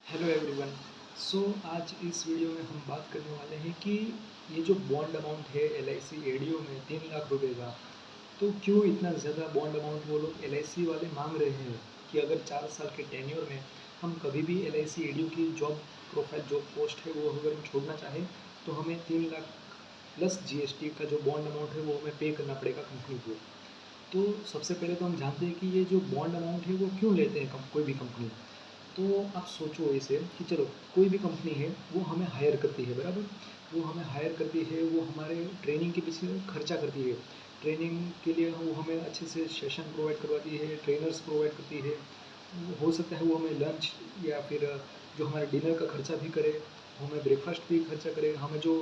Hello everyone. सो आज इस video में हम बात करने वाले हैं कि ये जो बॉन्ड अमाउंट है एल आई सी एडीओ में 3 लाख रुपए का, तो क्यों इतना ज़्यादा बॉन्ड अमाउंट वो लोग एल आई सी वाले मांग रहे हैं कि अगर 4 साल के टेन्योर में हम कभी भी एल आई सी एडीओ की जॉब प्रोफाइल जॉब पोस्ट है वो अगर हम छोड़ना चाहें तो हमें 3 लाख प्लस जीएसटी का जो बॉन्ड अमाउंट है वो हमें पे करना पड़ेगा कंपनी को। तो सबसे पहले तो हम जानते हैं कि ये जो बॉन्ड अमाउंट है वो क्यों लेते हैं कोई भी कंपनी। तो आप सोचो ऐसे कि चलो कोई भी कंपनी है वो हमें हायर करती है, बराबर। वो हमें हायर करती है, वो हमारे ट्रेनिंग के पीछे खर्चा करती है। ट्रेनिंग के लिए वो हमें अच्छे से सेशन प्रोवाइड करवाती है, ट्रेनर्स प्रोवाइड करती है। हो सकता है वो हमें लंच या फिर जो हमारे डिनर का खर्चा भी करे, वो हमें ब्रेकफास्ट भी खर्चा करे, हमें जो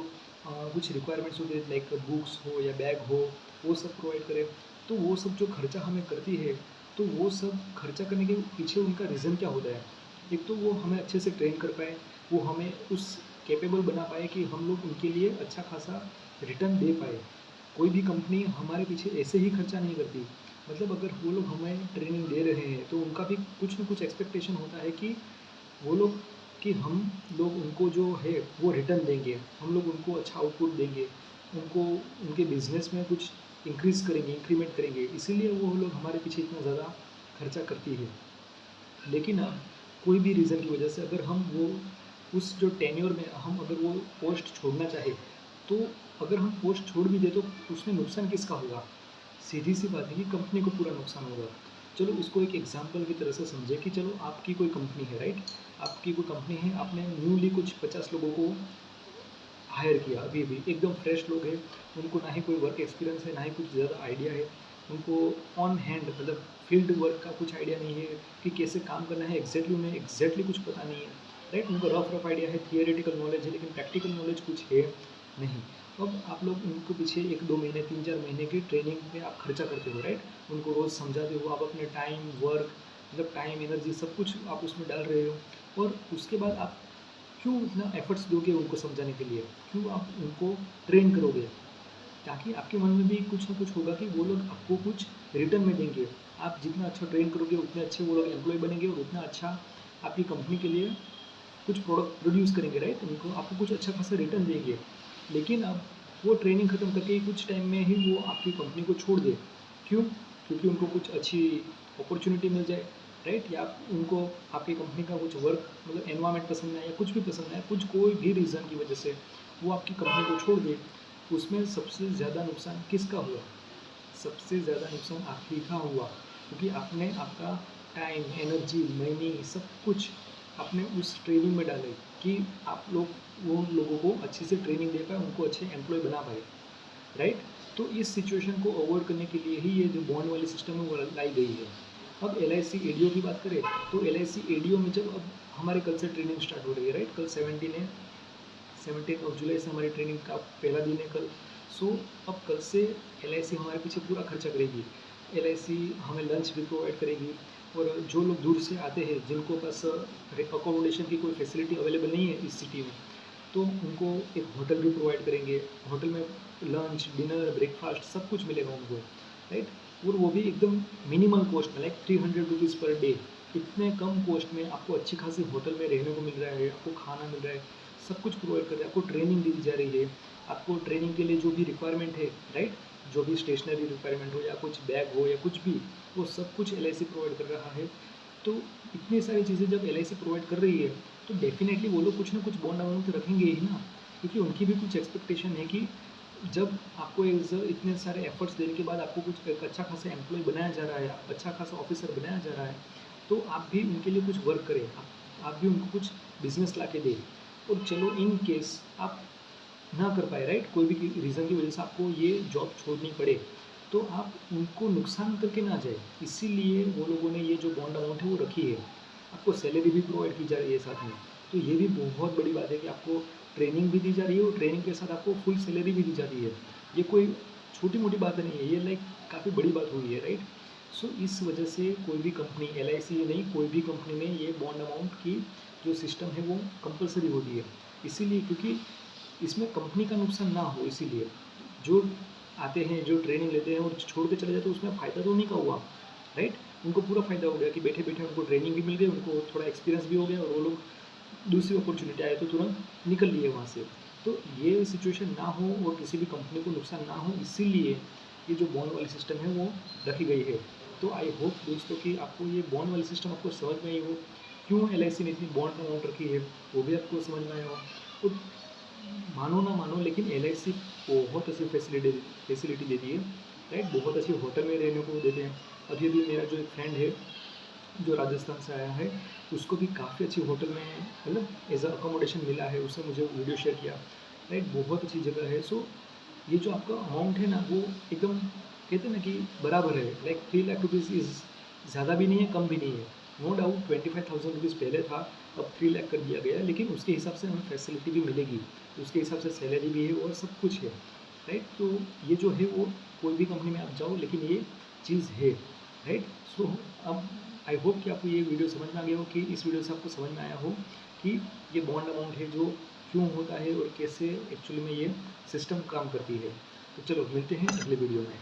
कुछ रिक्वायरमेंट्स होती है लाइक बुक्स हो या बैग हो वो सब प्रोवाइड करे। तो वो सब जो खर्चा हमें करती है, तो वो सब खर्चा करने के पीछे उनका रीज़न क्या होता है। एक तो वो हमें अच्छे से ट्रेन कर पाए, वो हमें उस कैपेबल बना पाए कि हम लोग उनके लिए अच्छा खासा रिटर्न दे पाए। कोई भी कंपनी हमारे पीछे ऐसे ही खर्चा नहीं करती। मतलब अगर वो लोग हमें ट्रेनिंग दे रहे हैं तो उनका भी कुछ ना कुछ एक्सपेक्टेशन होता है कि वो लोग कि हम लोग उनको जो है वो रिटर्न देंगे, हम लोग उनको अच्छा आउटपुट देंगे, उनको उनके बिजनेस में कुछ इंक्रीज़ करेंगे, इंक्रीमेंट करेंगे, इसीलिए वो लोग हमारे पीछे इतना ज़्यादा खर्चा करती है। लेकिन अब कोई भी रीज़न की वजह से अगर हम वो उस जो टेन्योर में हम अगर वो पोस्ट छोड़ना चाहे, तो अगर हम पोस्ट छोड़ भी दें तो उसमें न्नुकसान किसका होगा। सीधी सी बात है कि कंपनी को पूरा नुकसान होगा। चलो इसको एक एग्जांपल की तरह से समझे कि चलो आपकी कोई कंपनी है, राइट। आपकी कोई कंपनी है, आपने न्यूली कुछ 50 लोगों को हायर किया, अभी अभी एकदम फ्रेश लोग हैं। उनको ना ही कोई वर्क एक्सपीरियंस है, ना ही कुछ ज़्यादा आइडिया है। उनको ऑन हैंड मतलब फील्ड वर्क का कुछ आइडिया नहीं है कि कैसे काम करना है, एग्जैक्टली उन्हें एग्जैक्टली कुछ पता नहीं है, राइट। उनको रफ रफ आइडिया है, थियोरेटिकल नॉलेज है, लेकिन प्रैक्टिकल नॉलेज कुछ है नहीं। अब आप लोग उनको पीछे 1-2 महीने 3-4 महीने की ट्रेनिंग पे आप खर्चा करते हो, राइट। उनको रोज़ समझाते हो, आप अपने टाइम वर्क मतलब टाइम एनर्जी सब कुछ आप उसमें डाल रहे हो, और उसके बाद आप क्यों इतना एफर्ट्स दोगे उनको समझाने के लिए, क्यों आप उनको ट्रेन करोगे, ताकि आपके मन में भी कुछ ना कुछ होगा कि वो लोग आपको कुछ रिटर्न में देंगे। आप जितना अच्छा ट्रेन करोगे उतने अच्छे वो लोग एम्प्लॉय बनेंगे और उतना अच्छा आपकी कंपनी के लिए कुछ प्रोडक्ट प्रोड्यूस करेंगे, राइट। उनको आपको कुछ अच्छा खासा रिटर्न देंगे। लेकिन अब वो ट्रेनिंग ख़त्म करके ही कुछ टाइम में ही वो आपकी कंपनी को छोड़ दे, क्यों? क्योंकि उनको कुछ अच्छी अपॉर्चुनिटी मिल जाए, राइट। या उनको आपकी कंपनी का कुछ वर्क मतलब एनवायरनमेंट पसंद है या कुछ भी पसंद है, कुछ कोई भी रीज़न की वजह से वो आपकी कंपनी को छोड़ दे। उसमें सबसे ज़्यादा नुकसान किसका हुआ? सबसे ज़्यादा नुकसान आप ही का हुआ, क्योंकि आपने आपका टाइम एनर्जी मनी सब कुछ आपने उस ट्रेनिंग में डाले कि आप लोग वो लोगों को अच्छे से ट्रेनिंग दे पाए, उनको अच्छे एम्प्लॉय बना पाए, राइट। तो इस सिचुएशन को अवॉइड करने के लिए ही ये जो बॉन्ड वाली सिस्टम है वो लाई गई है। अब एल आई सी एडीओ की बात करें तो एल आई सी एडीओ में जब अब हमारे कल से ट्रेनिंग स्टार्ट हो रही है, राइट। कल 17 है, 17 जुलाई से हमारी ट्रेनिंग का पहला दिन है कल। सो अब कल से एल आई सी हमारे पीछे पूरा खर्चा करेगी। एल आई सी हमें लंच भी प्रोवाइड करेगी, और जो लोग दूर से आते हैं जिनको पास अकोमोडेशन की कोई फैसिलिटी अवेलेबल नहीं है इस सिटी में, तो उनको एक होटल भी प्रोवाइड करेंगे। होटल में लंच डिनर ब्रेकफास्ट सब कुछ मिलेगा उनको, राइट। और वो भी एकदम मिनिमल कॉस्ट में, लाइक 300 रुपीज़ पर डे। इतने कम कॉस्ट में आपको अच्छी खासी होटल में रहने को मिल रहा है, आपको खाना मिल रहा है, सब कुछ प्रोवाइड कर रहा है, आपको ट्रेनिंग दी जा रही है। आपको ट्रेनिंग के लिए जो भी रिक्वायरमेंट है, राइट, जो भी स्टेशनरी रिक्वायरमेंट हो या कुछ बैग हो या कुछ भी, वो सब कुछ एल प्रोवाइड कर रहा है। तो इतनी सारी चीज़ें जब एल प्रोवाइड कर रही है, तो डेफिनेटली वो लोग कुछ ना कुछ बॉन्ड अमाउंट तो रखेंगे ही ना, क्योंकि उनकी भी कुछ एक्सपेक्टेशन है कि जब आपको इतने सारे एफर्ट्स देने के बाद आपको कुछ एक अच्छा खासा एम्प्लॉय बनाया जा रहा है, अच्छा खासा ऑफिसर बनाया जा रहा है, तो आप भी उनके लिए कुछ वर्क करें, आप भी उनको कुछ बिजनेस ला के दें। और चलो इन केस आप ना कर पाए, राइट, कोई भी रीज़न की वजह से आपको ये जॉब छोड़नी पड़े, तो आप उनको नुकसान करके ना जाए। इसीलिए वो लोगों ने ये जो बॉन्ड अमाउंट है वो रखी है। आपको सैलरी भी प्रोवाइड की जा रही है साथ में। तो ये भी बहुत बड़ी बात है कि आपको ट्रेनिंग भी दी जा रही है और ट्रेनिंग के साथ आपको फुल सैलरी भी दी जा रही है। ये कोई छोटी मोटी बात नहीं है, ये लाइक काफ़ी बड़ी बात हुई है, राइट। सो इस वजह से कोई भी कंपनी एल आई सी नहीं, कोई भी कंपनी में ये बॉन्ड अमाउंट की जो सिस्टम है वो कंपलसरी होती है। इसीलिए क्योंकि इसमें कंपनी का नुकसान ना हो, इसीलिए जो आते हैं जो ट्रेनिंग लेते हैं और छोड़ के चले जाते हैं उसमें फ़ायदा तो उन्हीं का हुआ, राइट। उनको पूरा फ़ायदा हो गया कि बैठे बैठे उनको ट्रेनिंग भी मिल गई, उनको थोड़ा एक्सपीरियंस भी हो गया, और वो लोग दूसरी अपॉर्चुनिटी आए तो तुरंत निकल लिए वहाँ से। तो ये सिचुएशन ना हो और किसी भी कंपनी को नुकसान ना हो, इसीलिए ये जो बॉन्ड वाली सिस्टम है वो रखी गई है। तो आई होप दोस्तों कि आपको ये बॉन्ड वाली सिस्टम आपको समझ में आई हो, क्यों एलआईसी ने इतनी बॉन्ड अमाउंट रखी है वो भी आपको समझ में आया हो। तो मानो ना मानो लेकिन एलआईसी बहुत अच्छी फैसिलिटी देती है, राइट। बहुत अच्छी होटल में रहने को देते हैं। अभी अभी मेरा जो एक फ्रेंड है जो राजस्थान से आया है, उसको भी काफ़ी अच्छी होटल में मतलब एज अ अकोमोडेशन मिला है, उसने मुझे वीडियो शेयर किया, राइट। बहुत अच्छी जगह है। सो ये जो आपका अमाउंट है ना वो एकदम कहते हैं ना कि बराबर है, लाइक 3 लाख रुपीज़ इज़ ज़्यादा भी नहीं है कम भी नहीं है। नो डाउट 25,000 रुपीज़ पहले था, अब 3 लाख कर दिया गया, लेकिन उसके हिसाब से हमें फैसिलिटी भी मिलेगी, उसके हिसाब से सैलरी भी है और सब कुछ है, राइट। तो ये जो है वो कोई भी कंपनी में आप जाओ लेकिन ये चीज़ है, राइट। सो अब आई होप कि आपको ये वीडियो समझ में आ गया हो, कि इस वीडियो से आपको समझ में आया हो कि ये बॉन्ड अमाउंट है जो क्यों होता है और कैसे एक्चुअली में ये सिस्टम काम करती है। तो चलो मिलते हैं अगले वीडियो में।